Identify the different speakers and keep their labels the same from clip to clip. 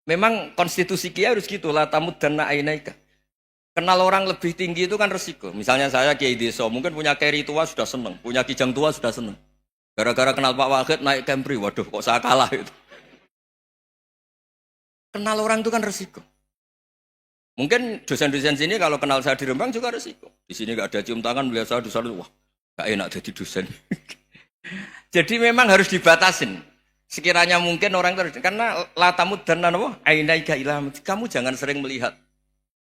Speaker 1: Memang konstitusi Kiai harus gitu, la tamuddanna ainaika. Kenal orang lebih tinggi itu kan resiko. Misalnya saya Kiai Deso, mungkin punya carry tua sudah seneng, punya kijang tua sudah seneng. Gara-gara kenal Pak Wahid naik Camry, waduh kok saya kalah itu. Kenal orang itu kan resiko. Mungkin dosen-dosen sini kalau kenal saya di Rembang juga resiko. Di sini gak ada cium tangan, melihat saya di sana, wah gak enak jadi dosen. Jadi memang harus dibatasin. Sekiranya mungkin orang terus karena latamud dan nanawa ainaika ilham. Kamu jangan sering melihat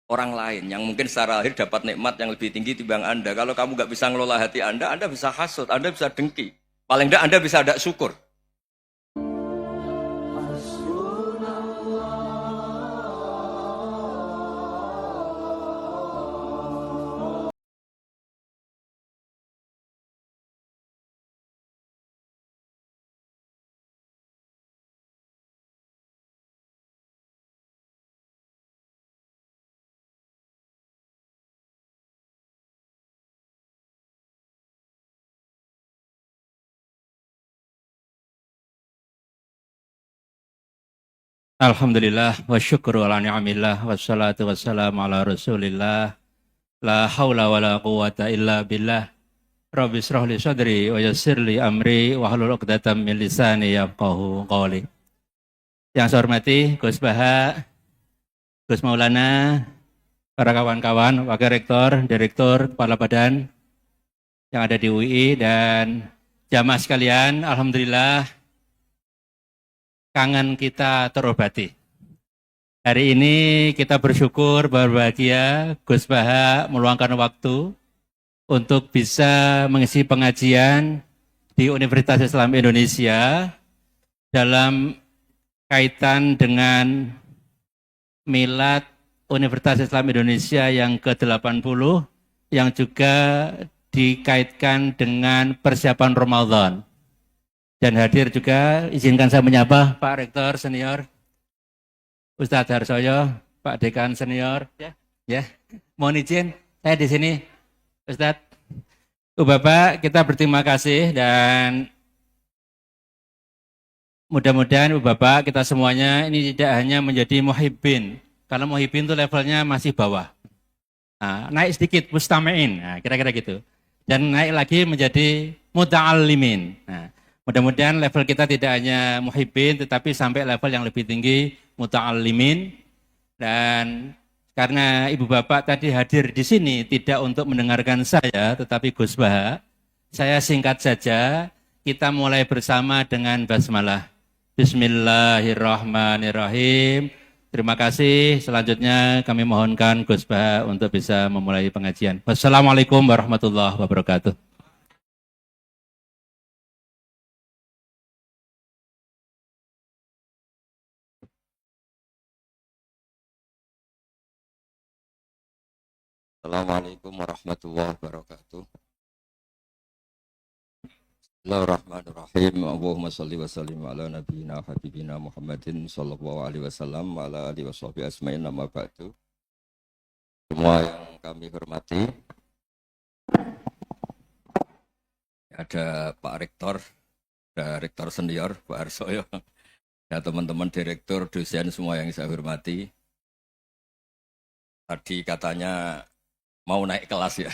Speaker 1: orang lain yang mungkin secara lahir dapat nikmat yang lebih tinggi timbang Anda. Kalau kamu nggak bisa ngelola hati Anda bisa hasut, Anda bisa dengki. Paling tidak Anda bisa ada syukur.
Speaker 2: Alhamdulillah wa syukru ala ni'amillah wassalatu wassalamu ala rasulillah la hawla wa la quwata illa billah rabbi israh li sadri wa yassir li amri wa hlul 'uqdatam min lisani yafqahu qawli. Yang saya hormati Gus Baha, Gus Maulana, para kawan-kawan, wakil rektor, direktur, kepala badan yang ada di UI dan jamaah sekalian, alhamdulillah kangen kita terobati. Hari ini kita bersyukur, berbahagia, Gus Baha meluangkan waktu untuk bisa mengisi pengajian di Universitas Islam Indonesia dalam kaitan dengan milad Universitas Islam Indonesia yang ke-80 yang juga dikaitkan dengan persiapan Ramadan. Dan hadir juga, izinkan saya menyapa Pak Rektor Senior, Ustadz Harsoyo, Pak Dekan Senior, ya. Mohon izin, saya di sini, Ustadz. Bapak, kita berterima kasih dan mudah-mudahan Bapak, kita semuanya ini tidak hanya menjadi muhibbin. Kalau muhibbin itu levelnya masih bawah. Nah, naik sedikit, mustami'in, nah, kira-kira gitu. Dan naik lagi menjadi muta'allimin. Nah, mudah-mudahan level kita tidak hanya muhibbin, tetapi sampai level yang lebih tinggi, muta'allimin. Dan karena Ibu Bapak tadi hadir di sini tidak untuk mendengarkan saya, tetapi Gus Baha, saya singkat saja, kita mulai bersama dengan basmalah. Bismillahirrahmanirrahim. Terima kasih. Selanjutnya kami mohonkan Gus Baha untuk bisa memulai pengajian. Wassalamualaikum warahmatullahi wabarakatuh.
Speaker 1: Assalamualaikum warahmatullahi wabarakatuh. Bismillahirrahmanirrahim. Allahumma salli wa sallim ala nabiyyina habibina Muhammadin sallallahu alaihi wasallam wa ala alihi washabihi asma'in nama ba'du. Semua yang kami hormati, ada Pak Rektor, ada Rektor Senior, Pak Harsoyo, ya teman-teman direktur, dosen semua yang saya hormati. Tadi katanya mau naik kelas ya.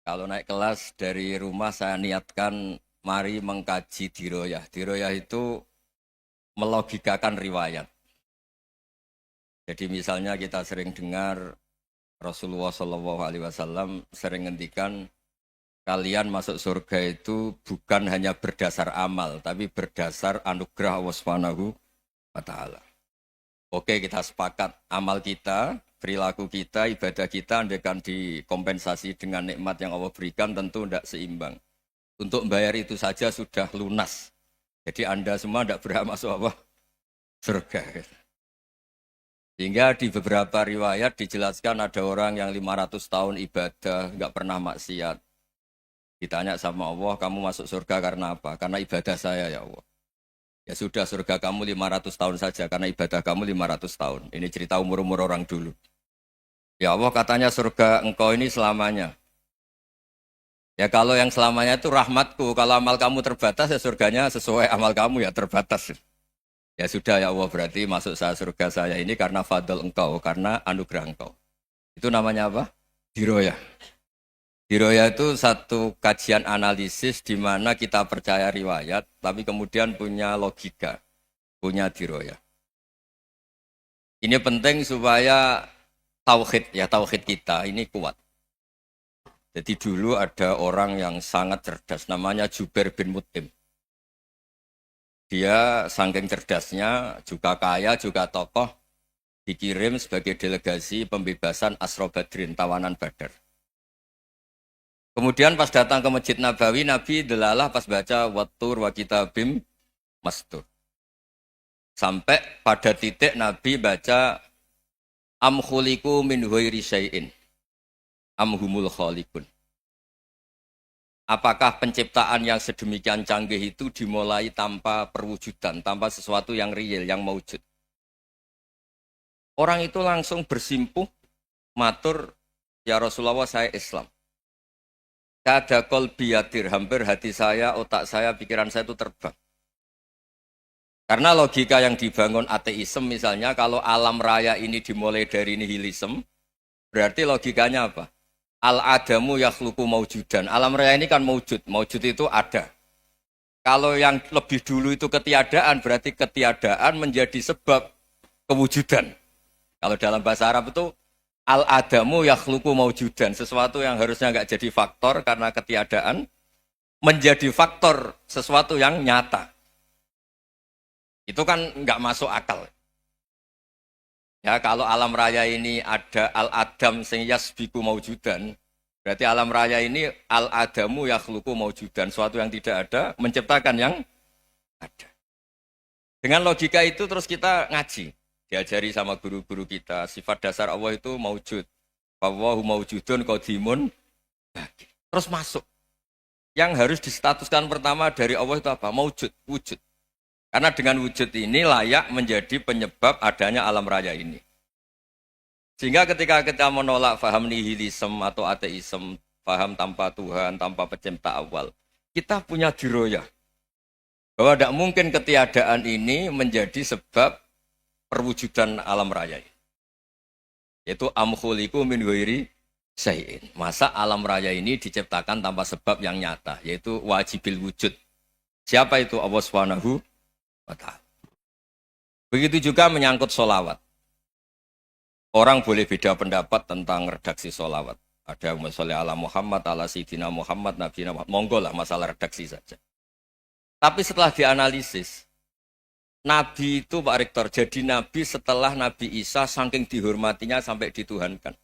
Speaker 1: Kalau naik kelas dari rumah saya niatkan mari mengkaji diroyah. Diroyah itu melogikakan riwayat. Jadi misalnya kita sering dengar Rasulullah SAW sering ngendikan kalian masuk surga itu bukan hanya berdasar amal, tapi berdasar anugerah Allah Subhanahu wa Ta'ala. Oke, kita sepakat amal kita, perilaku kita, ibadah kita andaikan dikompensasi dengan nikmat yang Allah berikan tentu tidak seimbang. Untuk membayar itu saja sudah lunas. Jadi Anda semua tidak berhak masuk apa? Surga. Sehingga di beberapa riwayat dijelaskan ada orang yang 500 tahun ibadah, nggak pernah maksiat. Ditanya sama Allah, kamu masuk surga karena apa? Karena ibadah saya ya Allah. Ya sudah, surga kamu 500 tahun saja karena ibadah kamu 500 tahun. Ini cerita umur-umur orang dulu. Ya Allah katanya surga engkau ini selamanya. Ya kalau yang selamanya itu rahmatku. Kalau amal kamu terbatas ya surganya sesuai amal kamu ya terbatas. Ya sudah ya Allah, berarti masuk saya surga saya ini karena fadl engkau, karena anugerah engkau. Itu namanya apa? Diroyah. Diroyah itu satu kajian analisis di mana kita percaya riwayat, tapi kemudian punya logika, punya diroyah. Ini penting supaya tauhid kita ini kuat. Jadi dulu ada orang yang sangat cerdas, namanya Jubair bin Mut'im. Dia saking cerdasnya, juga kaya, juga tokoh, dikirim sebagai delegasi pembebasan Asra Badrin, tawanan Badar. Kemudian pas datang ke Masjid Nabawi, Nabi delalah pas baca Wattur wa kitabim mastur. Sampai pada titik Nabi baca Am khuliku min ghairi syai'in am humul khaliqun. Apakah penciptaan yang sedemikian canggih itu dimulai tanpa perwujudan, tanpa sesuatu yang real, yang maujud? Orang itu langsung bersimpuh, matur, ya Rasulullah saya Islam. Kada qalbi yatir, hampir hati saya, otak saya, pikiran saya itu terbang. Karena logika yang dibangun ateisme misalnya, kalau alam raya ini dimulai dari nihilisme, berarti logikanya apa? Al-adamu yakhluqu maujudan. Alam raya ini kan maujud. Maujud itu ada. Kalau yang lebih dulu itu ketiadaan, berarti ketiadaan menjadi sebab kewujudan. Kalau dalam bahasa Arab itu al-adamu yakhluqu maujudan. Sesuatu yang harusnya nggak jadi faktor karena ketiadaan, menjadi faktor sesuatu yang nyata. Itu kan nggak masuk akal. Ya, kalau alam raya ini ada al-adam sing yasbiku maujudan, berarti alam raya ini al-adamu yakhluqu maujudan, suatu yang tidak ada menciptakan yang ada. Dengan logika itu terus kita ngaji, diajari sama guru-guru kita, sifat dasar Allah itu maujud. Wallahu maujudun qadimun. Terus masuk. Yang harus distatuskan pertama dari Allah itu apa? Maujud, wujud. Karena dengan wujud ini layak menjadi penyebab adanya alam raya ini. Sehingga ketika kita menolak faham nihilisme atau ateisme, faham tanpa Tuhan, tanpa pencipta awal, kita punya diroyah. Bahwa tidak mungkin ketiadaan ini menjadi sebab perwujudan alam raya ini. Yaitu amkhuliku min ghairi syai'in. Masa alam raya ini diciptakan tanpa sebab yang nyata, yaitu wajibil wujud. Siapa itu? Allah Subhanahu wa ta'ala. Begitu juga menyangkut sholawat. Orang boleh beda pendapat tentang redaksi sholawat. Ada Muhammad ala Muhammad, ala Sayyidina Muhammad, Nabi Muhammad. Monggo lah masalah redaksi saja. Tapi setelah dianalisis, Nabi itu Pak Rektor, jadi Nabi setelah Nabi Isa saking dihormatinya sampai dituhankan.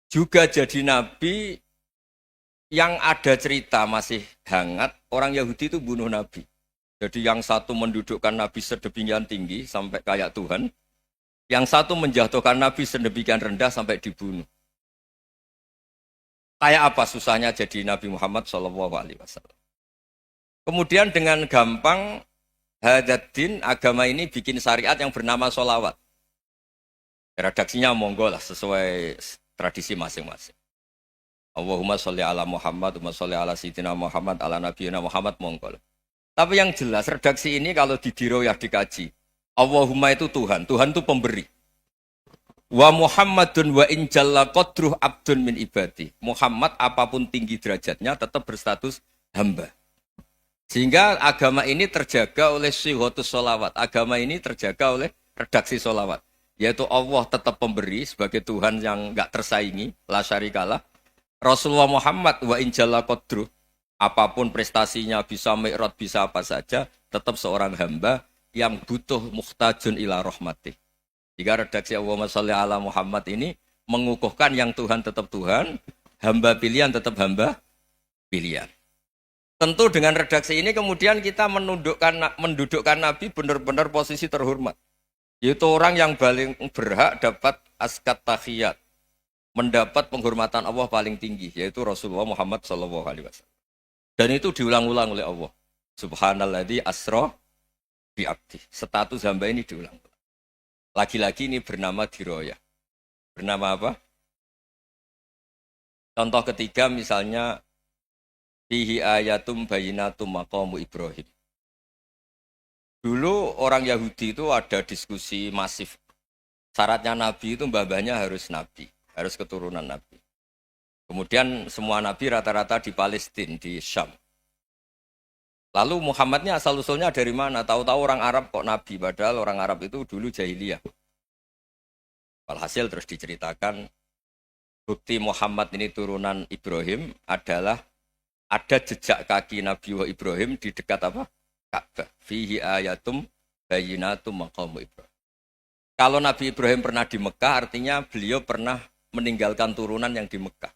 Speaker 1: Juga jadi Nabi yang ada cerita masih hangat, orang Yahudi itu bunuh Nabi. Jadi yang satu mendudukkan Nabi sedemikian tinggi sampai kayak Tuhan, yang satu menjatuhkan Nabi sedemikian rendah sampai dibunuh. Kayak apa susahnya jadi Nabi Muhammad SAW. Kemudian dengan gampang Hadaddin agama ini bikin syariat yang bernama sholawat. Redaksinya monggo lah sesuai tradisi masing-masing. Allahumma sholli ala Muhammad, Allahumma sholli ala Sayyidina Muhammad, ala Nabiyina Muhammad, monggo lah. Tapi yang jelas redaksi ini kalau di diroyah dikaji, Allahumma itu Tuhan, Tuhan itu pemberi. Wa Muhammadun wa injalla qadruh abdun min ibadi. Muhammad apapun tinggi derajatnya tetap berstatus hamba. Sehingga agama ini terjaga oleh syihotus sholawat. Agama ini terjaga oleh redaksi sholawat. Yaitu Allah tetap pemberi sebagai Tuhan yang enggak tersaingi, la syarikalah. Rasulullah Muhammad wa injalla qadruh. Apapun prestasinya, bisa mi'raj, bisa apa saja, tetap seorang hamba yang butuh muhtajun ila rahmatih. Jika redaksi Allahumma sholli ala Muhammad ini mengukuhkan yang Tuhan tetap Tuhan, hamba pilihan tetap hamba pilihan. Tentu dengan redaksi ini kemudian kita mendudukkan Nabi benar-benar posisi terhormat. Yaitu orang yang paling berhak dapat askat tahiyat, mendapat penghormatan Allah paling tinggi, yaitu Rasulullah Muhammad SAW. Dan itu diulang-ulang oleh Allah. Subhanalladzi asra bi'abdi. Status hamba ini diulang-ulang. Lagi-lagi ini bernama diroyah. Bernama apa? Contoh ketiga misalnya fihi ayatum bayinatum maqamu Ibrahim. Dulu orang Yahudi itu ada diskusi masif. Syaratnya Nabi itu mbah-mbahnya harus Nabi, harus keturunan Nabi. Kemudian semua Nabi rata-rata di Palestina, di Syam. Lalu Muhammadnya asal-usulnya dari mana? Tahu-tahu orang Arab kok Nabi, padahal orang Arab itu dulu jahiliyah. Walhasil terus diceritakan, bukti Muhammad ini turunan Ibrahim adalah ada jejak kaki Nabi Ibrahim di dekat apa? Ka'bah. Fihi ayatum bayyinatum maqamu Ibrahim. Kalau Nabi Ibrahim pernah di Mekah, artinya beliau pernah meninggalkan turunan yang di Mekah.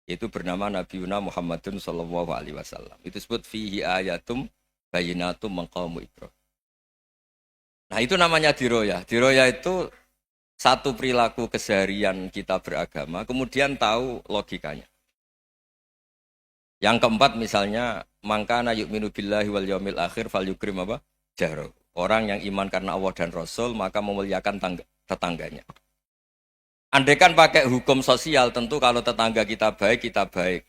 Speaker 1: Yaitu bernama Nabiuna Muhammadun sallallahu alaihi wasallam. Itu disebut fihi ayatum bayyinatum maqamu Ibrahim. Nah, itu namanya diroyah. Diroyah itu satu perilaku keseharian kita beragama, kemudian tahu logikanya. Yang keempat misalnya, mangkana yu'minu billahi wal yaumil akhir falyukrim apa? Jaro. Orang yang iman karena Allah dan Rasul, maka memuliakan tetangganya. Andaikan pakai hukum sosial, tentu kalau tetangga kita baik, kita baik.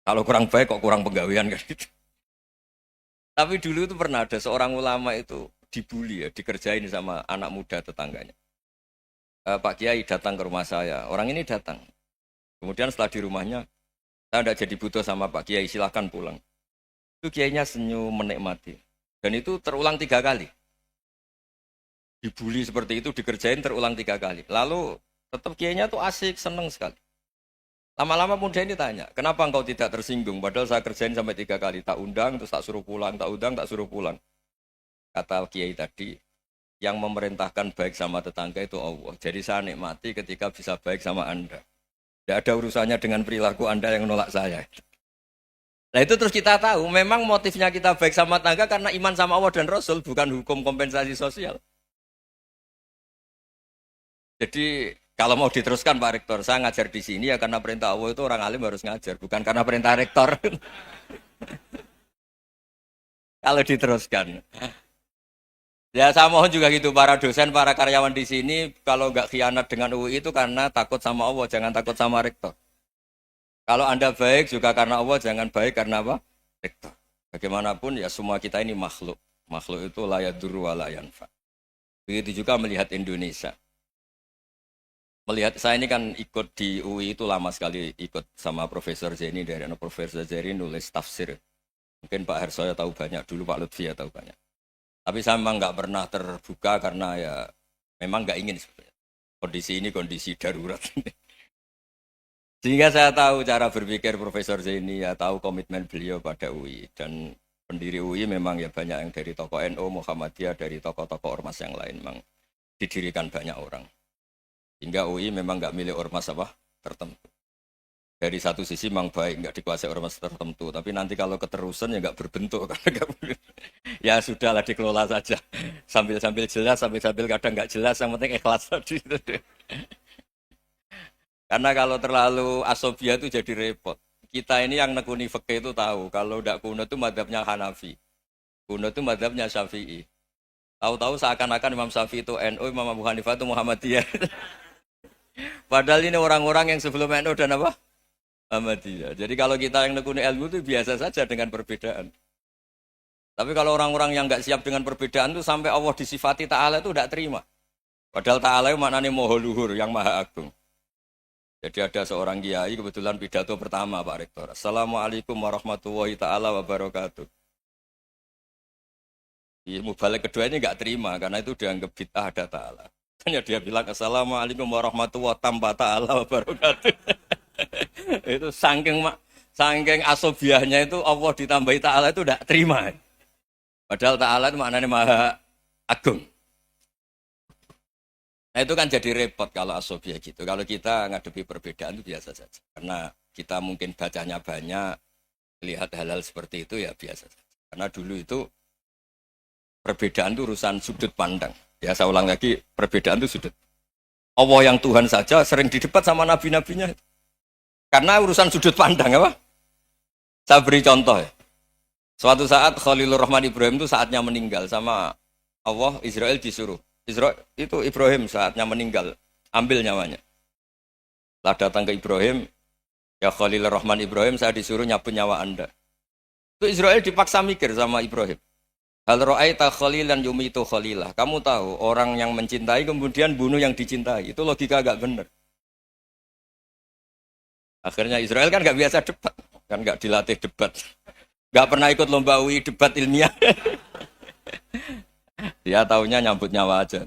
Speaker 1: Kalau kurang baik, kok kurang penggawean kan gitu. Tapi dulu itu pernah ada seorang ulama itu dibully ya, dikerjain sama anak muda tetangganya. Pak Kiai datang ke rumah saya, orang ini datang. Kemudian setelah di rumahnya, saya tidak jadi butuh sama Pak Kiai, silahkan pulang. Itu Kiainya senyum menikmati. Dan itu terulang 3 kali. Dibully seperti itu, dikerjain terulang 3 kali. Lalu tetap Kiainya tuh asik, seneng sekali. Lama-lama muda ini tanya, kenapa engkau tidak tersinggung? Padahal saya kerjain sampai 3 kali. Tak undang, terus tak suruh pulang, tak undang, tak suruh pulang. Kata Kiai tadi, yang memerintahkan baik sama tetangga itu Allah. Jadi saya nikmati ketika bisa baik sama Anda. Tidak ada urusannya dengan perilaku Anda yang nolak saya. Nah itu terus kita tahu, memang motifnya kita baik sama tetangga karena iman sama Allah dan Rasul, bukan hukum kompensasi sosial. Jadi kalau mau diteruskan Pak Rektor, saya ngajar di sini ya karena perintah Allah itu orang alim harus ngajar, bukan karena perintah Rektor. Kalau diteruskan. Ya saya mohon juga gitu para dosen, para karyawan di sini kalau nggak khianat dengan UI itu karena takut sama Allah, jangan takut sama rektor. Kalau Anda baik juga karena Allah, jangan baik karena apa? Rektor. Bagaimanapun ya semua kita ini makhluk. Makhluk itu la yadurru wa la yanfa. Begitu juga melihat Indonesia. Melihat saya ini kan ikut di UI itu lama sekali ikut sama Profesor Zeni dari Profesor Zeni nulis tafsir. Mungkin Pak Hersoyo tahu banyak, dulu Pak Lutfi ya tahu banyak. Tapi saya memang nggak pernah terbuka karena ya memang nggak ingin sebenarnya. Kondisi ini kondisi darurat. Sehingga saya tahu cara berpikir Profesor Zaini, ya tahu komitmen beliau pada UI. Dan pendiri UI memang ya banyak yang dari tokoh NU, Muhammadiyah, dari tokoh-tokoh ormas yang lain. Memang didirikan banyak orang. Hingga UI memang nggak milik ormas apa tertentu. Dari satu sisi memang baik, nggak dikuasai ormas tertentu. Tapi nanti kalau keterusan ya nggak berbentuk. Ya sudahlah dikelola saja. Sambil-sambil jelas, sambil-sambil kadang nggak jelas, yang penting ikhlas tadi. Karena kalau terlalu asobia itu jadi repot. Kita ini yang nekuni fikih itu tahu, kalau tidak kuno itu madhabnya Hanafi. Kuno itu madhabnya Syafi'i. Tahu-tahu seakan-akan Imam Syafi'i itu NU, Imam Abu Hanifah itu Muhammadiyah. Padahal ini orang-orang yang sebelum NU dan apa? Muhammadiyah. Jadi kalau kita yang nekuni ilmu itu biasa saja dengan perbedaan. Tapi kalau orang-orang yang nggak siap dengan perbedaan itu sampai Allah disifati Ta'ala itu tidak terima. Padahal Ta'ala itu maknanya Maha Luhur, yang Maha Agung. Jadi ada seorang kiai kebetulan pidato pertama Pak Rektor. Assalamualaikum warahmatullahi ta'ala wabarakatuh. Ilmu balik kedua ini nggak terima karena itu dianggap bid'ah ada Ta'ala. Hanya dia bilang Assalamualaikum warahmatullahi ta'ala wabarakatuh. Itu saking asobiahnya itu Allah ditambahi Ta'ala itu tidak terima. Padahal Ta'ala itu maknanya Maha Agung. Nah itu kan jadi repot kalau asobiah gitu. Kalau kita ngadepi perbedaan itu biasa saja. Karena kita mungkin bacanya banyak, lihat hal-hal seperti itu ya biasa saja. Karena dulu itu perbedaan itu urusan sudut pandang. Ya saya ulang lagi, perbedaan itu sudut. Allah yang Tuhan saja sering didebat sama nabi-nabinya. Karena urusan sudut pandang apa? Saya beri contoh ya. Suatu saat Khalilur Rahman Ibrahim itu saatnya meninggal sama Allah, Israel disuruh. Israel itu Ibrahim saatnya meninggal, ambil nyawanya. Setelah datang ke Ibrahim, ya Khalilur Rahman Ibrahim, saya disuruh nyabut nyawa Anda. Itu Israel dipaksa mikir sama Ibrahim. Hal ra'aita khalilan yumitu khalilah. Kamu tahu orang yang mencintai kemudian bunuh yang dicintai. Itu logika agak benar. Akhirnya Israel kan nggak biasa debat, kan nggak dilatih debat, nggak pernah ikut lomba UI debat ilmiah. Dia taunya nyambut nyawa aja.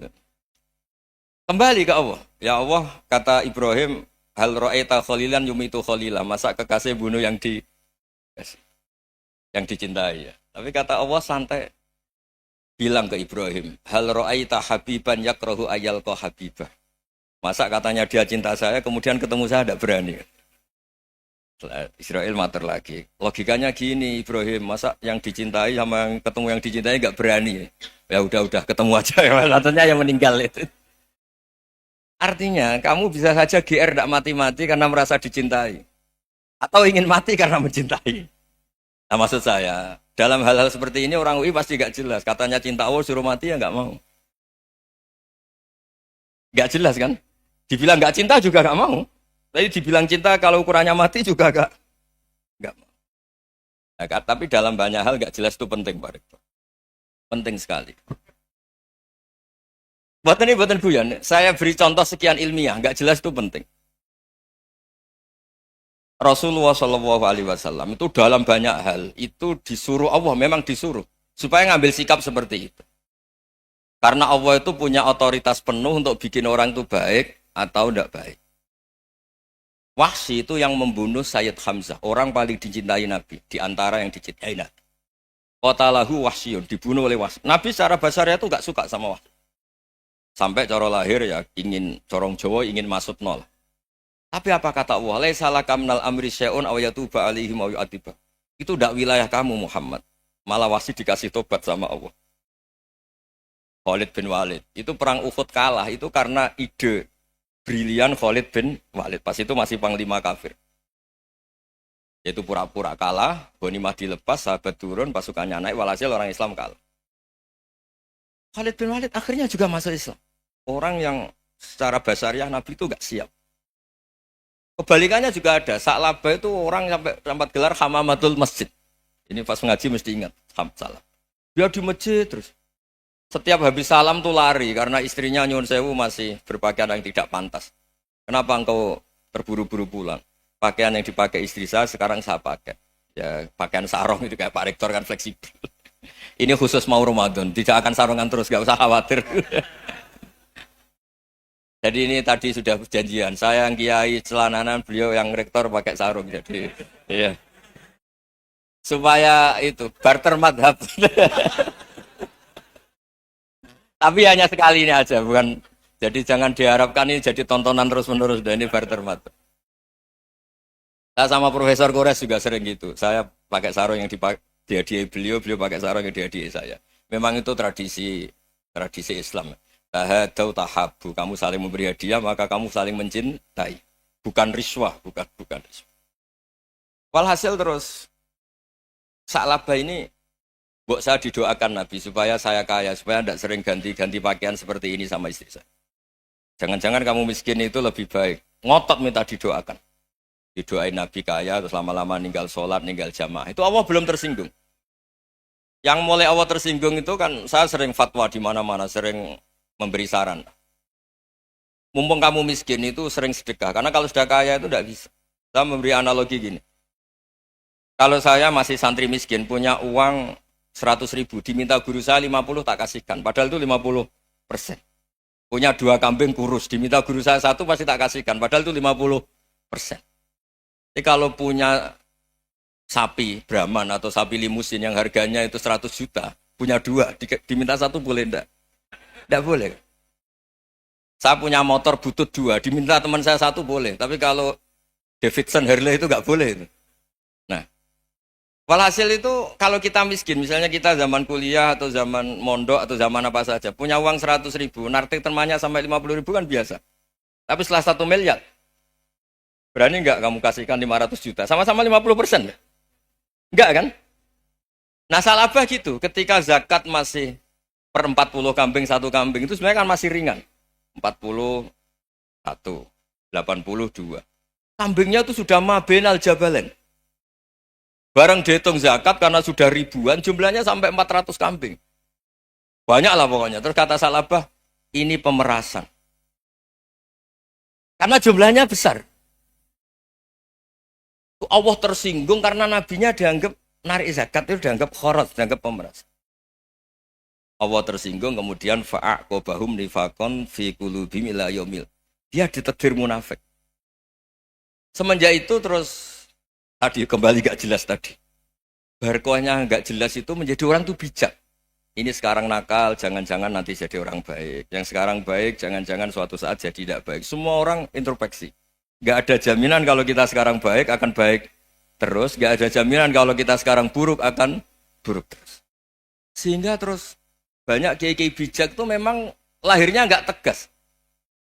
Speaker 1: Kembali ke Allah. Ya Allah, kata Ibrahim, hal ra'aita khalilan yumitu khalilah. Masa kekasih bunuh yang dicintai ya. Tapi kata Allah santai. Bilang ke Ibrahim, hal ra'aita habiban yakrahu ayyalqa habibah. Masa katanya dia cinta saya, kemudian ketemu saya tidak berani. Israel mater lagi. Logikanya gini, Ibrahim, masa yang dicintai sama yang ketemu yang dicintai nggak berani? Ya udah ketemu aja. Katanya yang meninggal itu. Artinya kamu bisa saja GR tidak mati-mati karena merasa dicintai, atau ingin mati karena mencintai. Nah maksud saya, dalam hal-hal seperti ini orang UI pasti gak jelas. Katanya cinta Allah suruh mati ya nggak mau. Gak jelas kan? Dibilang gak cinta juga gak mau. Tapi dibilang cinta kalau ukurannya mati juga gak mau. Nah, tapi dalam banyak hal gak jelas itu penting Pak Rektor. Penting sekali. Buatan guyon. Saya beri contoh sekian ilmiah, gak jelas itu penting. Rasulullah SAW itu dalam banyak hal itu disuruh Allah, memang disuruh supaya ngambil sikap seperti itu. Karena Allah itu punya otoritas penuh untuk bikin orang itu baik atau tidak baik. Wahsy itu yang membunuh Sayyid Hamzah, orang paling dicintai Nabi, di antara yang dicintai Nabi. Qatalahu Wahsyun, dibunuh oleh Wahsy. Nabi secara basarnya itu gak suka sama Wahsy. Sampai cara lahir ya ingin, corong Jawa ingin masuk nol. Tapi apa kata Allah? Laisa laka minal amri syai'un aw yatuba alaihim aw yu'adziba. Itu tidak wilayah kamu Muhammad. Malah Wahsy dikasih tobat sama Allah. Khalid bin Walid. Itu perang Uhud kalah itu karena ide brilian Khalid bin Walid. Pas itu masih panglima kafir. Yaitu pura-pura kalah, ghanimah dilepas, sahabat turun, pasukannya naik, walhasil orang Islam kalah. Khalid bin Walid akhirnya juga masuk Islam. Orang yang secara basariah Nabi itu gak siap. Kebalikannya juga ada. Sa'labah itu orang sampai tempat gelar hamamatul masjid. Ini pas ngaji mesti ingat. Salam. Dia di masjid terus. Setiap habis salam tuh lari karena istrinya nyuwun sewu masih berpakaian yang tidak pantas. Kenapa engkau terburu-buru pulang? Pakaian yang dipakai istri saya sekarang saya pakai. Ya pakaian sarung itu kayak Pak Rektor kan fleksibel. Ini khusus mau Ramadan, tidak akan sarungan terus, gak usah khawatir. Jadi ini tadi sudah perjanjian. Saya yang kiai celananan, beliau yang rektor pakai sarung. Jadi iya. Supaya itu barter madhab. Tapi hanya sekali ini aja, bukan. Jadi jangan diharapkan ini jadi tontonan terus-menerus. Dan ini barter madhab. Saya sama Profesor Kores juga sering gitu. Saya pakai sarung yang dihadiahi beliau, beliau pakai sarung yang dihadiahi saya. Memang itu tradisi Islam. Tahadau tahabu, kamu saling memberi hadiah maka kamu saling mencintai. Bukan riswah, bukan riswah. Walhasil terus Sa'labah ini mbok saya didoakan Nabi supaya saya kaya, supaya tidak sering ganti-ganti pakaian seperti ini sama istri saya. Jangan-jangan kamu miskin itu lebih baik. Ngotot minta didoakan. Didoain Nabi kaya, terus lama-lama ninggal sholat, ninggal jamaah. Itu Allah belum tersinggung. Yang mulai Allah tersinggung itu kan saya sering fatwa di mana-mana, sering memberi saran. Mumpung kamu miskin itu sering sedekah. Karena kalau sudah kaya itu tidak bisa. Saya memberi analogi gini. Kalau saya masih santri miskin, punya uang 100.000, diminta guru saya 50 tak kasihkan. Padahal itu 50%. Punya 2 kambing kurus, diminta guru saya 1 pasti tak kasihkan. Padahal itu 50%. Jadi kalau punya sapi Brahman atau sapi limusin yang harganya itu 100 juta, punya 2, diminta 1 boleh enggak? Enggak boleh. Saya punya motor butut 2, diminta teman saya 1 boleh. Tapi kalau Davidson Harley itu enggak boleh. Nah, walhasil itu kalau kita miskin, misalnya kita zaman kuliah atau zaman mondok atau zaman apa saja, punya uang 100.000, nartik temannya sampai 50.000 kan biasa. Tapi setelah 1 miliar, berani enggak kamu kasihkan 500 juta? Sama-sama 50%. Enggak kan? Nah Sa'labah gitu, ketika zakat masih per 40 kambing 1 kambing itu sebenarnya kan masih ringan. 41, 82. Kambingnya itu sudah mabenal jabalen. Barang dihitung zakat karena sudah ribuan, jumlahnya sampai 400 kambing. Banyak lah pokoknya. Terus kata Salabah, ini pemerasan. Karena jumlahnya besar. Allah tersinggung karena nabinya dianggap narik zakat itu dianggap khorat, dianggap pemeras. Allah tersinggung kemudian fa'aqobahum nifakon fi qulubihim ila yaumil. Dia ditegur munafik. Semenjak itu terus tadi kembali gak jelas tadi. Barkohnya gak jelas itu menjadi orang tuh bijak. Ini sekarang nakal, jangan-jangan nanti jadi orang baik. Yang sekarang baik, jangan-jangan suatu saat jadi tidak baik. Semua orang introspeksi. Gak ada jaminan kalau kita sekarang baik akan baik terus. Gak ada jaminan kalau kita sekarang buruk akan buruk terus. Sehingga terus banyak kiai-kiai bijak itu memang lahirnya gak tegas.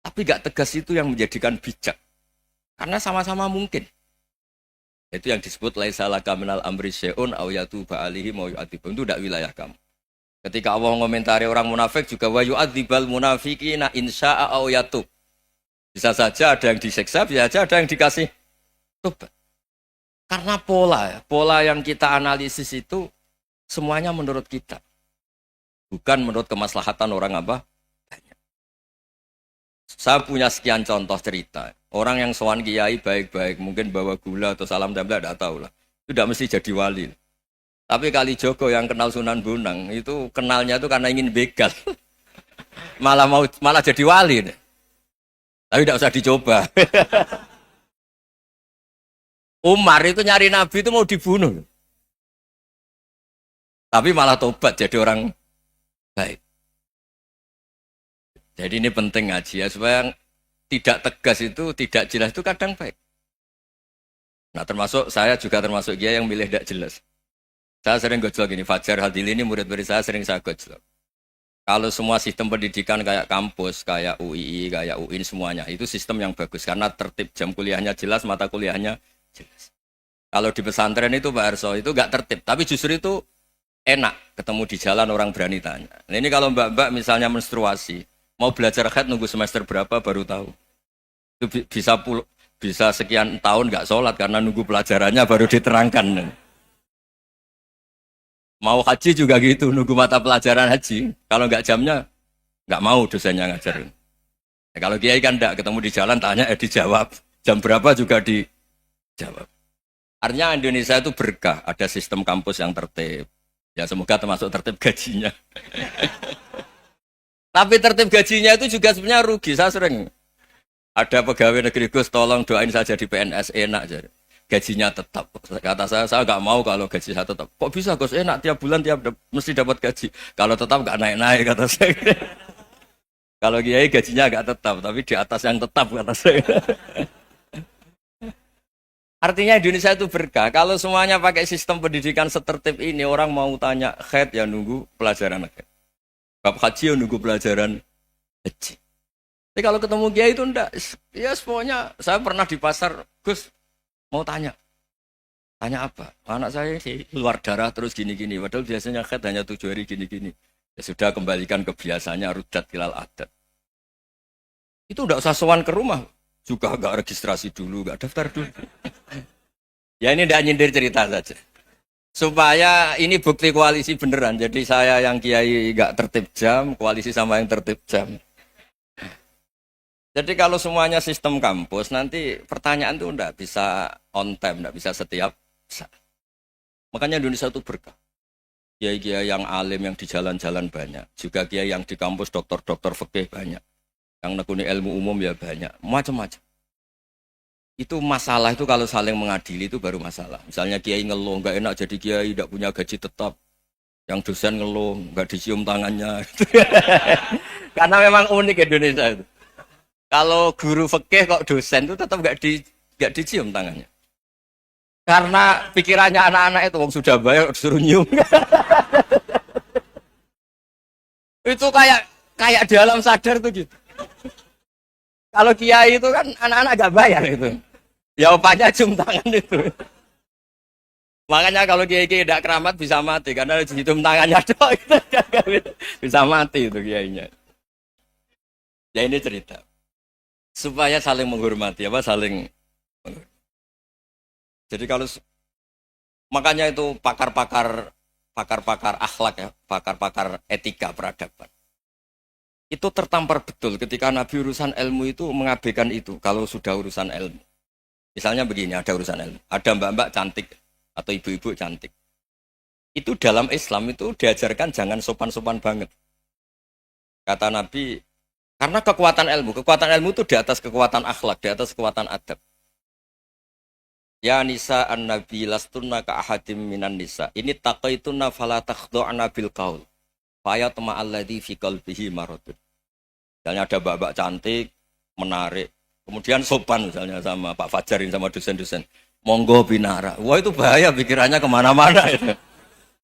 Speaker 1: Tapi gak tegas itu yang menjadikan bijak. Karena sama-sama mungkin. Itu yang disebut laisa laka minal amri syai'un aw yatuba alaihim wa yu'adzibum. Itu tidak wilayah kamu. Ketika Allah mengomentari orang munafik juga wa yu'adzibal munafiqina insya'a aw yatub. Bisa saja ada yang disiksa, bisa saja ada yang dikasih tobat. Karena pola yang kita analisis itu semuanya menurut kita. Bukan menurut kemaslahatan orang apa? Banyak. Saya punya sekian contoh cerita. Orang yang sowan kiai baik-baik, mungkin bawa gula atau salam tempel, tidak tahu lah. Itu tidak mesti jadi wali. Tapi Kali Jogo yang kenal Sunan Bonang, itu kenalnya itu karena ingin begal. malah jadi wali. Tapi tidak usah dicoba. Umar itu nyari Nabi itu mau dibunuh. Tapi malah tobat jadi orang baik. Jadi ini penting ngaji ya, supaya tidak tegas itu, tidak jelas itu kadang baik. Nah termasuk saya juga termasuk dia yang milih tidak jelas. Saya sering gojlok ini, Fajar Hadili ini murid-murid saya sering saya gojlok. Kalau semua sistem pendidikan kayak kampus, kayak UII, kayak UIN semuanya, itu sistem yang bagus. Karena tertib jam kuliahnya jelas, mata kuliahnya jelas. Kalau di pesantren itu Pak Arso, itu nggak tertib. Tapi justru itu enak, ketemu di jalan orang berani tanya. Nah, ini kalau mbak-mbak misalnya menstruasi, mau belajar haid nunggu semester berapa baru tahu. Itu bisa sekian tahun nggak sholat karena nunggu pelajarannya baru diterangkan. Mau haji juga gitu, nunggu mata pelajaran haji. Kalau nggak jamnya, nggak mau dosennya ngajarin. Ya, kalau kiai kan enggak, ketemu di jalan, tanya, dijawab. Jam berapa juga dijawab. Artinya Indonesia itu berkah, ada sistem kampus yang tertib. Ya semoga termasuk tertib gajinya. Tapi tertib gajinya itu juga sebenarnya rugi. Saya sering ada pegawai negeri Gus, tolong doain saja di PNS enak jadi. Gajinya tetap. Kata saya nggak mau kalau gaji saya tetap. Kok bisa Gus enak tiap bulan mesti dapat gaji. Kalau tetap nggak naik-naik kata saya. Kalau kiai gajinya nggak tetap, tapi di atas yang tetap kata saya. Artinya Indonesia itu berkah. Kalau semuanya pakai sistem pendidikan setertib ini, orang mau tanya haid ya nunggu pelajaran haid. Bab haji ya nunggu pelajaran haji. Tapi kalau ketemu kiai itu enggak. Ya semuanya saya pernah di pasar, Gus mau tanya apa? Anak saya sih keluar darah terus gini-gini. Padahal biasanya haid hanya 7 hari gini-gini. Ya sudah kembalikan ke biasanya rudat hilal adat. Itu enggak usah sowan ke rumah. Juga enggak registrasi dulu, enggak daftar dulu. Ya ini enggak nyindir cerita saja. Supaya ini bukti koalisi beneran. Jadi saya yang kiai enggak tertib jam, koalisi sama yang tertib jam. Jadi kalau semuanya sistem kampus, nanti pertanyaan itu enggak bisa on time, enggak bisa setiap saat. Makanya Indonesia itu berkah. Kiai-kiai yang alim yang di jalan-jalan banyak. Juga kiai yang di kampus dokter-dokter fikih banyak. Yang nekuni ilmu umum ya banyak. Macam-macam. Itu masalah itu kalau saling mengadili itu baru masalah. Misalnya kiai ngeluh, enggak enak jadi kiai, enggak punya gaji tetap. Yang dosen ngeluh, enggak dicium tangannya. Karena memang unik Indonesia itu. Kalau guru fikih kok dosen itu tetap enggak dicium tangannya. Karena pikirannya anak-anak itu wong sudah bayar disuruh nyium. Itu kayak di alam sadar tuh gitu. Kalau kiai itu kan anak-anak enggak bayar itu. Ya opanya cium tangan itu. Makanya kalau kiai-kiai tidak keramat bisa mati karena cium tangannya doang itu bisa mati itu kiainya. Ya ini cerita. Supaya saling menghormati saling menghormati. Jadi kalau makanya itu pakar-pakar pakar-pakar akhlak ya, pakar-pakar etika peradaban. Itu tertampar betul ketika Nabi urusan ilmu itu mengabaikan itu kalau sudah urusan ilmu. Misalnya begini, ada urusan ilmu, ada mbak-mbak cantik atau ibu-ibu cantik. Itu dalam Islam itu diajarkan jangan sopan-sopan banget. Kata Nabi, karena kekuatan ilmu itu di atas kekuatan akhlak, di atas kekuatan adab. Ya nisa an-nabi lastunna ka ahadim minan nisa. Ini taqaitunna fala takhdu'na bil qaul. Fa yatma alladzi fi qalbihi maradun. Misalnya ada mbak-mbak cantik, menarik, kemudian sopan misalnya sama Pak Fajarin sama dosen-dosen. Monggo binara. Wah itu bahaya pikirannya kemana-mana.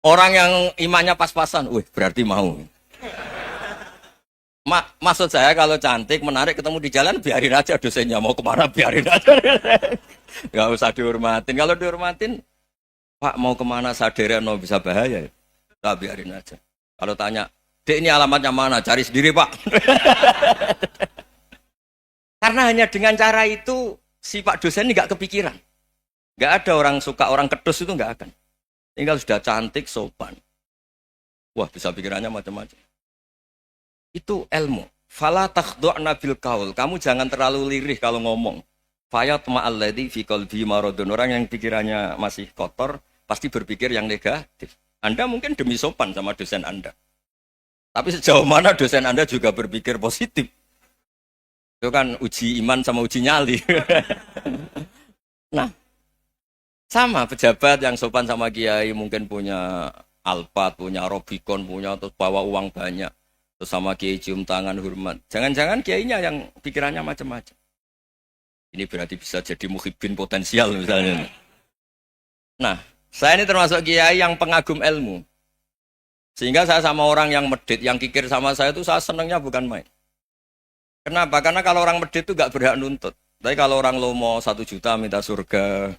Speaker 1: Orang yang imannya pas-pasan, wih berarti mau. Maksud saya kalau cantik, menarik, ketemu di jalan, biarin aja dosennya. Mau kemana, biarin aja. Gak usah dihormatin. Kalau dihormatin, Pak mau kemana, sadereno bisa bahaya. Nah, biarin aja. Kalau tanya, Dek ini alamatnya mana? Cari sendiri Pak. Karena hanya dengan cara itu, si Pak dosen ini gak kepikiran. Gak ada orang suka, orang kedus itu gak akan. Tinggal sudah cantik, sopan. Wah bisa pikirannya macam-macam. Itu ilmu. Fala takhdu'na bil qaul. Kamu jangan terlalu lirih kalau ngomong. Fayatma alladzi fi qalbi maradun. Orang yang pikirannya masih kotor pasti berpikir yang negatif. Anda mungkin demi sopan sama dosen Anda. Tapi sejauh mana dosen Anda juga berpikir positif. Itu kan uji iman sama uji nyali. Nah, sama pejabat yang sopan sama kiai mungkin punya Alphard, punya Robicon, punya terus bawa uang banyak. Terus sama kiai cium tangan hormat. Jangan-jangan kiainya yang pikirannya macam-macam. Ini berarti bisa jadi muhibbin potensial misalnya. Nah, saya ini termasuk kiai yang pengagum ilmu. Sehingga saya sama orang yang medit, yang kikir sama saya itu saya senangnya bukan main. Kenapa? Karena kalau orang medit itu gak berhak nuntut. Tapi kalau orang lomo 1 juta minta surga,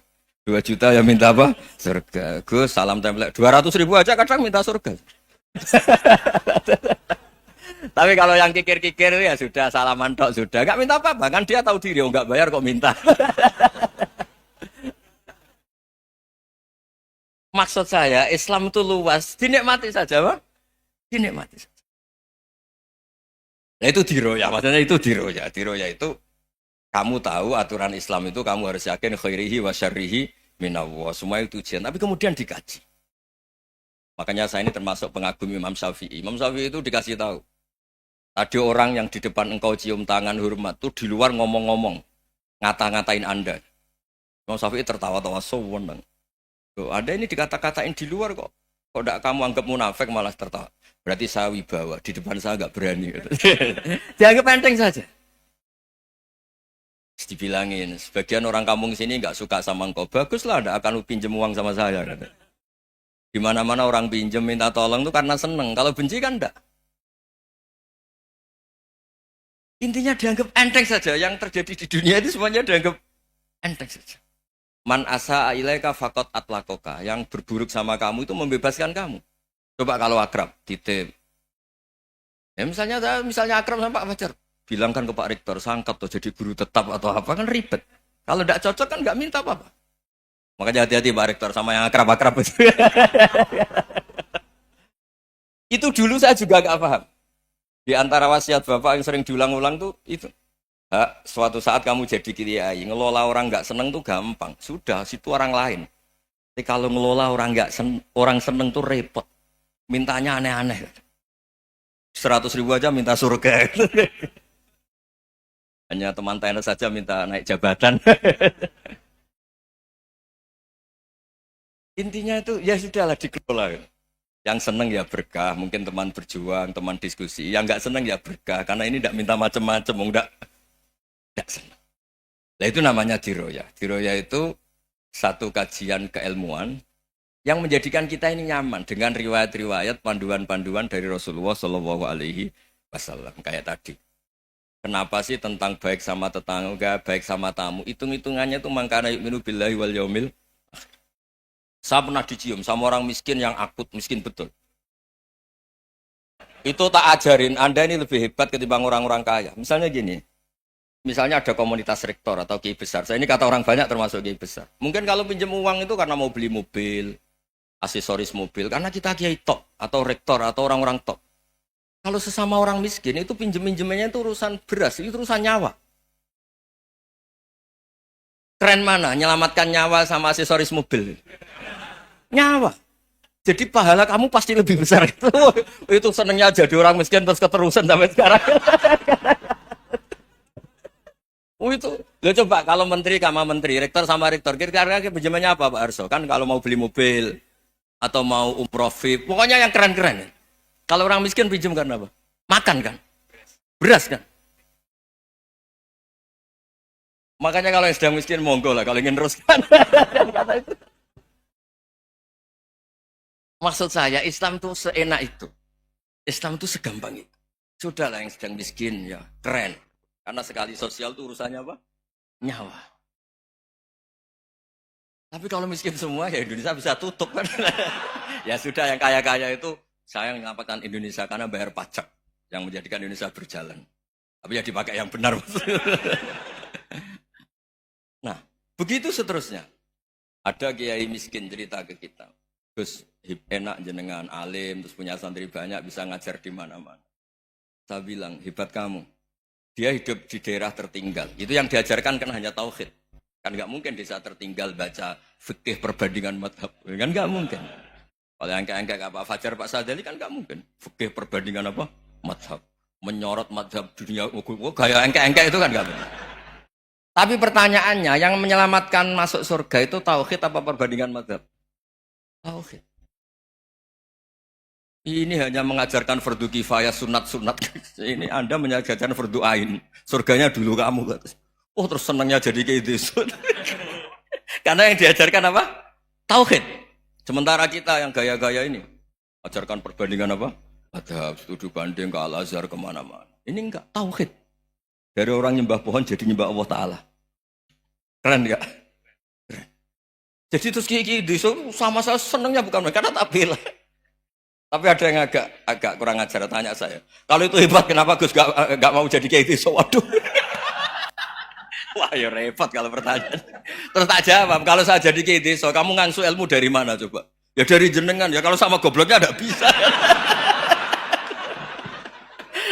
Speaker 1: 2 juta ya minta apa? Surga. Gus, salam template. 200.000 aja kadang minta surga. Tapi kalau yang kikir-kikir ya sudah salaman tok sudah. Gak minta apa-apa, kan dia tahu diri, gak bayar kok minta. Maksud saya, Islam itu luas, dinikmati saja, Pak. Dinikmati saja. Nah itu diroya, maksudnya itu diroya. Diroya itu, kamu tahu aturan Islam itu kamu harus yakin khairihi wa syarrihi minallah. Semua itu ujian, tapi kemudian dikaji. Makanya saya ini termasuk pengagum Imam Syafi'i. Imam Syafi'i itu dikasih tahu. Ada orang yang di depan engkau cium tangan hormat tuh di luar ngomong-ngomong, ngata-ngatain Anda. Imam Syafi'i tertawa-tawa sewenang. Loh, ada ini dikata-katain di luar kok. Kok tidak kamu anggap munafik malah tertawa. Berarti saya wibawa, di depan saya nggak berani. Dianggap enteng saja. Dibilangin, sebagian orang kampung sini nggak suka sama engkau. Baguslah, tidak akan pinjam uang sama saya. Di mana-mana orang pinjam minta tolong tuh karena seneng. Kalau benci kan enggak. Intinya dianggap enteng saja. Yang terjadi di dunia itu semuanya dianggap enteng saja. Man asa ilaika faqat atlakoka. Yang berburuk sama kamu itu membebaskan kamu. Coba kalau akrab, titip. Ya misalnya akrab sama Pak Fajar. Bilangkan ke Pak Rektor, sangkap tuh jadi guru tetap atau apa, kan ribet. Kalau tidak cocok kan nggak minta apa-apa. Makanya hati-hati Pak Rektor sama yang akrab-akrab itu. Itu dulu saya juga nggak paham. Di antara wasiat Bapak yang sering diulang-ulang tuh itu. Suatu saat kamu jadi kiai, ngelola orang nggak seneng tuh gampang. Sudah, situ orang lain. Tapi kalau ngelola orang orang seneng tuh repot. Mintanya aneh-aneh. 100.000 aja minta surga. Hanya teman tenis saja minta naik jabatan. Intinya itu ya sudahlah dikelola. Yang seneng ya berkah, mungkin teman berjuang, teman diskusi. Yang nggak seneng ya berkah, karena ini tidak minta macam-macam, tidak seneng. Nah itu namanya diroya. Diroya itu satu kajian keilmuan yang menjadikan kita ini nyaman dengan riwayat-riwayat, panduan-panduan dari Rasulullah Shallallahu Alaihi Wasallam kayak tadi. Kenapa sih tentang baik sama tetangga, baik sama tamu? Hitung-hitungannya itu mangkana yu'minu billahi wal yaumil. Saya pernah dicium sama orang miskin yang akut, miskin betul. Itu tak ajarin, Anda ini lebih hebat ketimbang orang-orang kaya. Misalnya gini, misalnya ada komunitas rektor atau kiai besar. Saya ini kata orang banyak termasuk kiai besar. Mungkin kalau pinjam uang itu karena mau beli mobil, aksesoris mobil karena kita kiai top atau rektor atau orang-orang top. Kalau sesama orang miskin itu pinjem-pinjemannya itu urusan beras, itu urusan nyawa. Keren mana? Menyelamatkan nyawa sama aksesoris mobil. Nyawa. Jadi pahala kamu pasti lebih besar. Itu senengnya jadi orang miskin terus keterusan sampai sekarang. Itu. Lo coba kalau menteri sama menteri, rektor sama rektor, kira-kira pinjemannya apa Pak Arso? Kan kalau mau beli mobil atau mau umroh VIP, pokoknya yang keren-keren. Kalau orang miskin pinjam karena apa? Makan kan? Beras kan? Makanya kalau yang sedang miskin monggo lah, kalau ingin teruskan. Maksud saya Islam itu seenak itu. Islam itu segampang itu. Sudahlah yang sedang miskin ya keren. Karena sekali sosial itu urusannya apa? Nyawa. Tapi kalau miskin semua ya Indonesia bisa tutup kan. Ya sudah yang kaya-kaya itu saya menyelamatkan Indonesia karena bayar pajak yang menjadikan Indonesia berjalan. Tapi ya dipakai yang benar. Nah, begitu seterusnya. Ada kiai miskin cerita ke kita. Gus, enak jenengan alim, terus punya santri banyak, bisa ngajar di mana-mana. Saya bilang, hebat kamu. Dia hidup di daerah tertinggal. Itu yang diajarkan kan hanya tauhid. Kan nggak mungkin desa tertinggal baca fikih perbandingan madhab. Kan nggak mungkin. Kalau angka-angka Pak Fajar, Pak Sadali kan nggak mungkin. Fikih perbandingan apa? Madhab. Menyorot madhab dunia. Gaya angka-angka itu kan nggak mungkin. Tapi pertanyaannya, yang menyelamatkan masuk surga itu tauhid apa perbandingan madhab? Tauhid. Ini hanya mengajarkan fardu kifayah, sunat-sunat. Ini Anda mengajarkan fardu ain. Surganya dulu kamu. Oh terus senangnya jadi kayak gitu. Karena yang diajarkan apa? Tauhid. Sementara kita yang gaya-gaya ini, ajarkan perbandingan apa? Madhab, studi banding ke Al-Azhar kemana-mana. Ini enggak, tauhid. Dari orang nyembah pohon jadi nyembah Allah Ta'ala. Keren enggak? Keren. Jadi terus kiki sama saya senangnya bukan karena tak bela. Tapi ada yang agak kurang ajar, tanya saya. Kalau itu hebat, kenapa Gus gak mau jadi kayak itu? Waduh. Wah ya repot kalau pertanyaan. Terus tak jawab, kalau saya jadi kiai desa, kamu ngangsu ilmu dari mana coba? Ya dari jenengan, ya kalau sama gobloknya tidak bisa.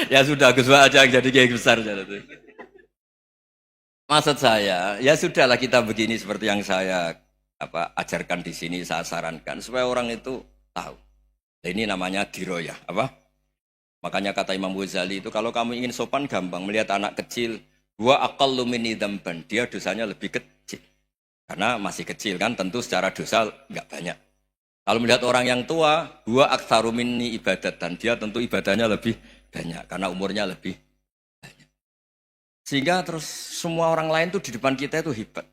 Speaker 1: Ya sudah, Gus aja yang jadi kiai besar. Maksud saya, ya sudahlah kita begini seperti yang saya ajarkan di sini, saya sarankan. Supaya orang itu tahu. Nah, ini namanya diroyah. Makanya kata Imam Ghazali itu, kalau kamu ingin sopan gampang, melihat anak kecil, wa aqallu minni dzamban, dia dosanya lebih kecil. Karena masih kecil kan, tentu secara dosa enggak banyak. Kalau melihat orang yang tua, wa aktsaru minni ibadatan, dia tentu ibadahnya lebih banyak karena umurnya lebih banyak. Sehingga terus semua orang lain tuh di depan kita itu hebat.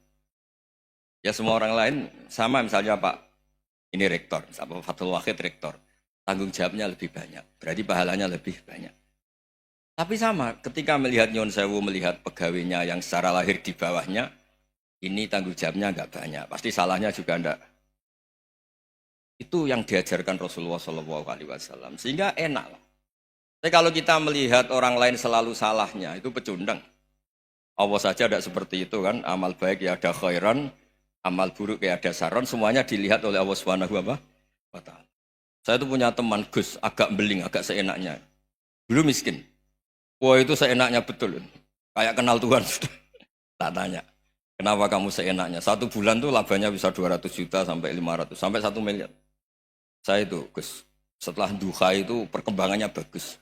Speaker 1: Ya semua orang lain sama, misalnya Pak ini rektor, Pak Fathul Wahid rektor. Tanggung jawabnya lebih banyak, berarti pahalanya lebih banyak. Tapi sama, ketika melihat Nyon Sewu, melihat pegawainya yang secara lahir di bawahnya, ini tanggung jawabnya enggak banyak. Pasti salahnya juga enggak. Itu yang diajarkan Rasulullah SAW. Sehingga enak lah. Tapi kalau kita melihat orang lain selalu salahnya, itu pecundang. Allah saja tidak seperti itu kan. Amal baik ya ada khairan, amal buruk ya ada saron. Semuanya dilihat oleh Allah SWT. Saya itu punya teman Gus, agak beling, agak seenaknya. Dulu miskin. Wah itu seenaknya betul. Kayak kenal Tuhan sudah. Tak tanya. Kenapa kamu seenaknya? 1 bulan tuh labanya bisa 200 juta sampai 500. Sampai 1 miliar. Saya itu Gus. Setelah duha itu perkembangannya bagus.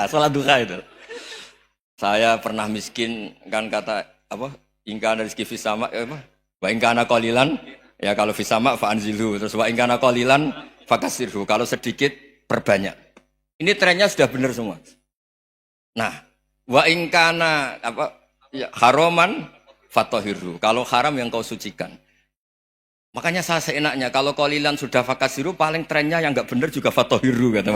Speaker 1: Salah duha itu. Saya pernah miskin. Kan kata apa? Ingkana rizki fisama. Wa ingkana qalilan. Ya kalau fisama fa'anzilu. Terus wa ingkana qalilan fakasirhu. Kalau sedikit perbanyak. Ini trennya sudah benar semua. Nah, wa ingkana ya, haroman fatohiru. Kalau haram yang kau sucikan. Makanya saya seenaknya kalau qalilan sudah fakasiru, paling trennya yang enggak benar juga fatohiru kata.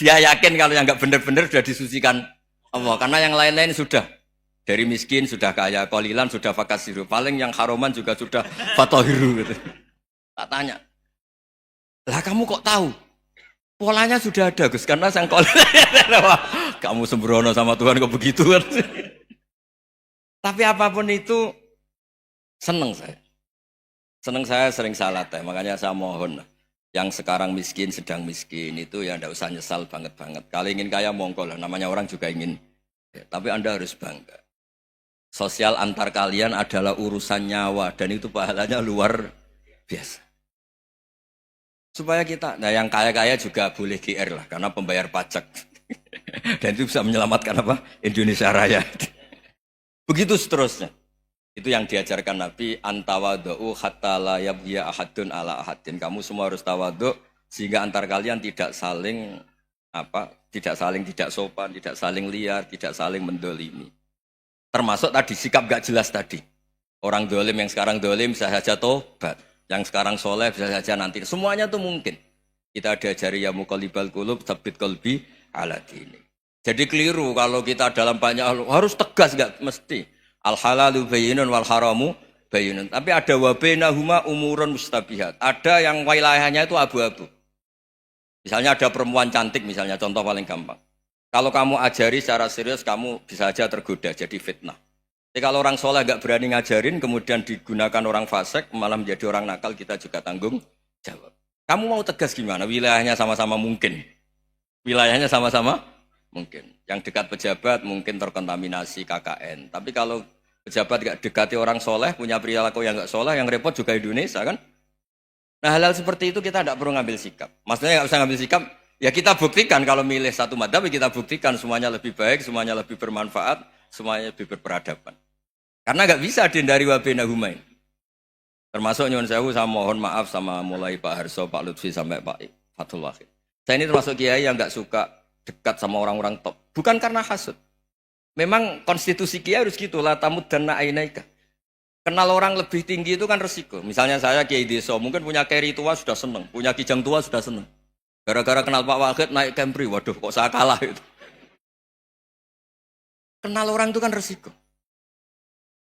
Speaker 1: Dia yakin kalau yang enggak benar-benar sudah disucikan Allah. Karena yang lain-lain sudah dari miskin sudah kaya, qalilan sudah fakasiru. Paling yang haroman juga sudah fatohiru gitu. Tak tanya. Lah kamu kok tahu? Polanya sudah ada Gus, karena sang kamu sembrono sama Tuhan kok begitu kan. Tapi apapun itu seneng saya. Seneng saya sering salah teh, makanya saya mohon lah. Yang sekarang miskin, sedang miskin itu ya ndak usah nyesal banget-banget. Kalau ingin kaya monggo lah, namanya orang juga ingin. Ya, tapi Anda harus bangga. Sosial antar kalian adalah urusan nyawa dan itu pahalanya luar biasa. Supaya kita, nah yang kaya-kaya juga boleh GR lah karena pembayar pajak. Dan itu bisa menyelamatkan apa? Indonesia Raya. Begitu seterusnya. Itu yang diajarkan Nabi, antawadu'u hatta la yabghiya ahadun ala ahadin. Kamu semua harus tawadhu sehingga antar kalian tidak saling tidak sopan, tidak saling liar, tidak saling mendolimi. Termasuk tadi sikap gak jelas tadi. Orang dolim yang sekarang dolim bisa saja tobat, yang sekarang soleh bisa saja nanti. Semuanya tuh mungkin. Kita diajari ya muqallibal qulub tsabbit qalbi ala dini. Jadi keliru kalau kita dalam banyak hal harus tegas, gak mesti. Al halalu bayyinun wal haramu bayyinun. Tapi ada wa bainahuma umurun mustabihat. Ada yang wilayahnya itu abu-abu. Misalnya ada perempuan cantik misalnya, contoh paling gampang. Kalau kamu ajari secara serius, kamu bisa aja tergoda jadi fitnah. Tapi kalau orang soleh gak berani ngajarin, kemudian digunakan orang fasik, malah menjadi orang nakal, kita juga tanggung jawab. Kamu mau tegas gimana? Wilayahnya sama-sama mungkin. Wilayahnya sama-sama mungkin. Yang dekat pejabat mungkin terkontaminasi KKN. Tapi kalau pejabat gak dekati orang soleh, punya perilaku yang gak soleh, yang repot juga Indonesia kan. Nah hal-hal seperti itu kita tidak perlu ngambil sikap. Maksudnya gak usah ngambil sikap, ya kita buktikan kalau milih satu madhab, kita buktikan semuanya lebih baik, semuanya lebih bermanfaat, semuanya lebih berperadaban. Karena gak bisa dihindari wabena humain. Termasuk nyuwun sewu, saya mohon maaf sama mulai Pak Harso, Pak Lutfi sampai Pak Fathul Wahid. Saya ini termasuk kiai yang gak suka dekat sama orang-orang top. Bukan karena hasud. Memang konstitusi kiai harus gitu, la tamuddanna ainaika. Kenal orang lebih tinggi itu kan resiko. Misalnya saya kiai desa, mungkin punya keri tua sudah seneng, punya kijang tua sudah seneng. Gara-gara kenal Pak Wahid naik Camry, waduh kok saya kalah itu. Kenal orang itu kan resiko.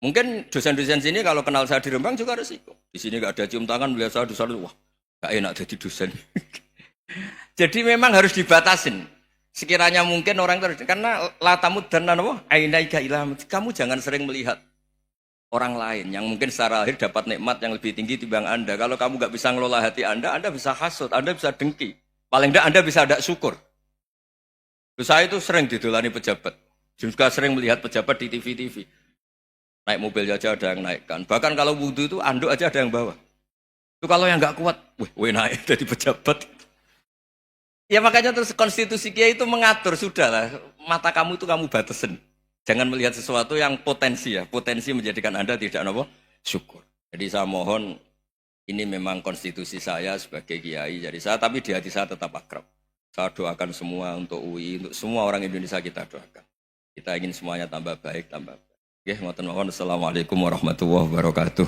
Speaker 1: Mungkin dosen-dosen sini kalau kenal saya di Rembang juga resiko. Di sini gak ada cium tangan, melihat saya dosen, wah gak enak jadi dosen. Jadi memang harus dibatasin. Sekiranya mungkin orang terus, karena latamud dan ainaika ilah, kamu jangan sering melihat orang lain yang mungkin secara lahir dapat nikmat yang lebih tinggi timbang Anda. Kalau kamu gak bisa ngelola hati Anda bisa hasut, Anda bisa dengki. Paling tidak Anda bisa ada syukur. Saya itu sering didolani pejabat. Juga sering melihat pejabat di TV-TV. Naik mobil aja ada yang naikkan. Bahkan kalau wudhu itu anduk aja ada yang bawa. Itu kalau yang nggak kuat, wih naik jadi pejabat. Ya makanya terus konstitusi kiai itu mengatur, sudahlah. Mata kamu itu kamu batasin. Jangan melihat sesuatu yang potensi ya. Potensi menjadikan Anda tidak apa? Syukur. Jadi saya mohon, ini memang konstitusi saya sebagai kiai. Jadi saya, tapi di hati saya tetap akrab. Saya doakan semua untuk UI, untuk semua orang Indonesia kita doakan. Kita ingin semuanya tambah baik, tambah baik. Oke, ngoten mawon. Assalamualaikum warahmatullahi wabarakatuh.